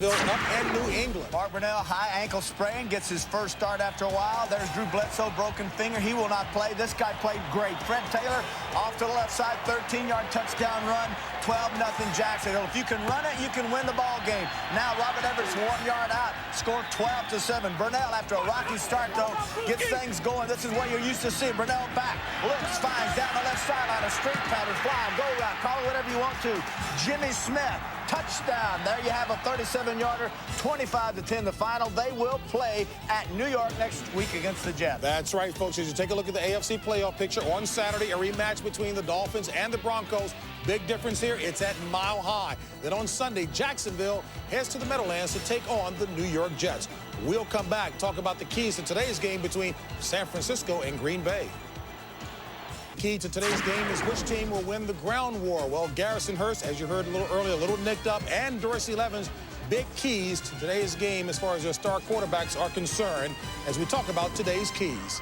Up in New England. Mark Brunell, high ankle sprain, gets his first start after a while. There's Drew Bledsoe, broken finger. He will not play. This guy played great. Fred Taylor off to the left side, 13-yard touchdown run, 12-0 Jacksonville. If you can run it, you can win the ball game. Now Robert Everett's 1 yard out, scored 12-7. Brunell, after a rocky start, though, gets things going. This is what you're used to seeing. Brunell back, looks, finds down the left sideline, a street pattern, flying, go route, call it whatever you want to. Jimmy Smith, touchdown. There you have a 37-yarder, 25-10 the final. They will play at New York next week against the Jets. That's right, folks. As you take a look at the AFC playoff picture on Saturday, a rematch between the Dolphins and the Broncos. Big difference here, it's at Mile High. Then on Sunday, Jacksonville heads to the Meadowlands to take on the New York Jets. We'll come back, talk about the keys to today's game between San Francisco and Green Bay. Key to today's game is which team will win the ground war. Well, Garrison Hurst, as you heard a little earlier, a little nicked up, and Dorsey Levens, big keys to today's game as far as their star quarterbacks are concerned as we talk about today's keys.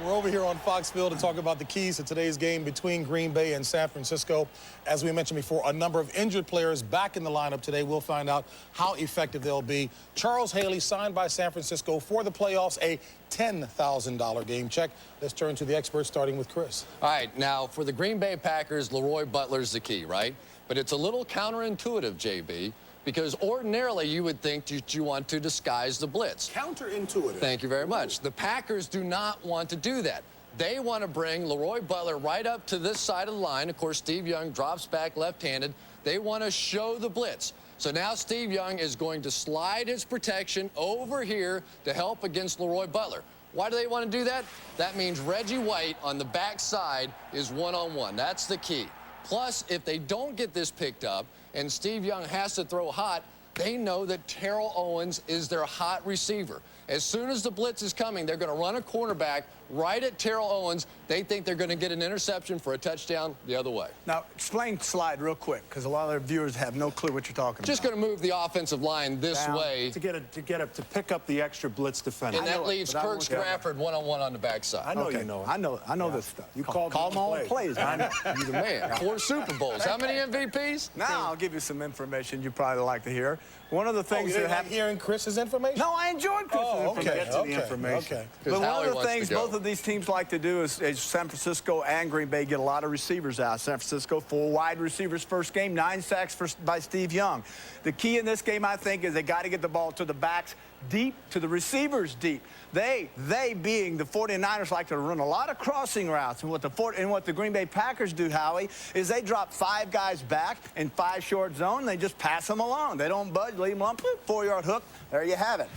We're over here on Foxville to talk about the keys to today's game between Green Bay and San Francisco. As we mentioned before, a number of injured players back in the lineup today. We'll find out how effective they'll be. Charles Haley signed by San Francisco for the playoffs, a $10,000 game check. Let's turn to the experts, starting with Chris. All right, now for the Green Bay Packers, Leroy Butler's the key, right? But it's a little counterintuitive, JB, because ordinarily you would think that you want to disguise the blitz. Counterintuitive. Thank you very much. The Packers do not want to do that. They want to bring Leroy Butler right up to this side of the line. Of course, Steve Young drops back left-handed. They want to show the blitz. So now Steve Young is going to slide his protection over here to help against Leroy Butler. Why do they want to do that? That means Reggie White on the backside is one-on-one. That's the key. Plus, if they don't get this picked up and Steve Young has to throw hot, they know that Terrell Owens is their hot receiver. As soon as the blitz is coming, they're going to run a cornerback right at Terrell Owens. They think they're going to get an interception for a touchdown the other way. Now, explain slide real quick, because a lot of their viewers have no clue what you're talking Just about. going to move the offensive line this way. To pick up the extra blitz defender. And that leaves Kirk Strafford one-on-one on the backside. I know you know it. I know this stuff. You call them on plays. You're the man. 4 Super Bowls. How many MVPs? Now I'll give you some information you'd probably like to hear. One of the things that happened. Hearing Chris's information? No, I enjoyed Chris's information. Okay. But one of the things both of these teams like to do is San Francisco and Green Bay get a lot of receivers out. San Francisco, 4 wide receivers first game, 9 sacks by Steve Young. The key in this game, I think, is they got to get the ball to the backs deep, to the receivers deep. They being the 49ers, like to run a lot of crossing routes. And what the Green Bay Packers do, Howie, is they drop 5 guys back in 5 short zone. They just pass them along. They don't budge, leave them alone, 4-yard hook. There you have it.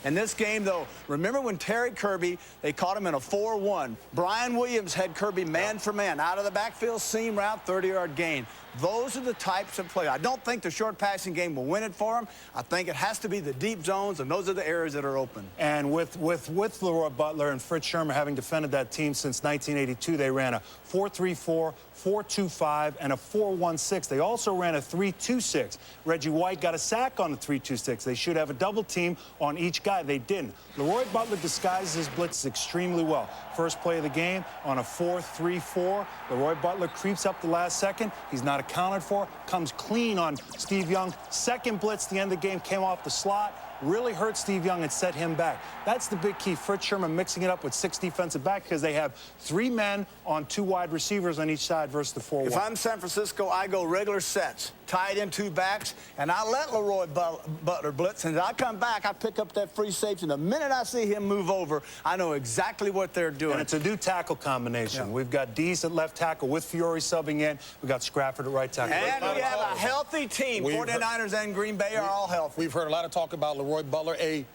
In this game, though, remember when Terry Kirby, they caught him in a 4-1. Brian Williams had Kirby man for man, out of the backfield, seam route, 30-yard gain. Those are the types of play. I don't think the short passing game will win it for him. I think it has to be the deep zones, and those are the areas that are open. And with Leroy Butler and Fritz Shermer having defended that team since 1982, they ran a 4-3-4, 4-2-5, and a 4-1-6. They also ran a 3-2-6. Reggie White got a sack on the 3-2-6. They should have a double team on each guy. They didn't. Leroy Butler disguises his blitzes extremely well. First play of the game on a 4-3-4. Leroy Butler creeps up the last second. He's not accounted for. Comes clean on Steve Young. Second blitz, the end of the game, came off the slot. Really hurt Steve Young and set him back. That's the big key. Fritz Sherman mixing it up with 6 defensive backs because they have 3 men on 2 wide receivers on each side versus the 4-1. If I'm San Francisco, I go regular sets, tied in 2 backs, and I let Leroy Butler blitz. And I come back, I pick up that free safety. And the minute I see him move over, I know exactly what they're doing. And it's a new tackle combination. Yeah. We've got Dees at left tackle with Fiore subbing in. We've got Scrafford at right tackle. And we have a healthy team. 49ers and Green Bay are all healthy. We've heard a lot of talk about Leroy Butler, a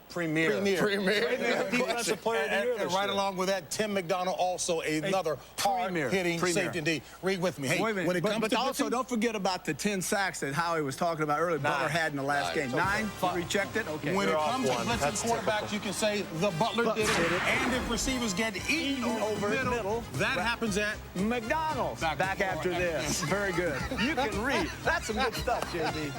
Premier defensive player of the year. And right along with that, Tim McDonald, also another hard-hitting safety indeed. Read with me. Hey, when it comes to also, don't forget about the 10 sacks that Howie was talking about earlier. Butler had in the last game. 9? You rechecked it? Okay. When it comes to blitzing quarterbacks, you can say the Butler did it. And if receivers get eaten over the middle, that happens at McDonald's. Back after this. Very good. You can read. That's some good stuff, JB.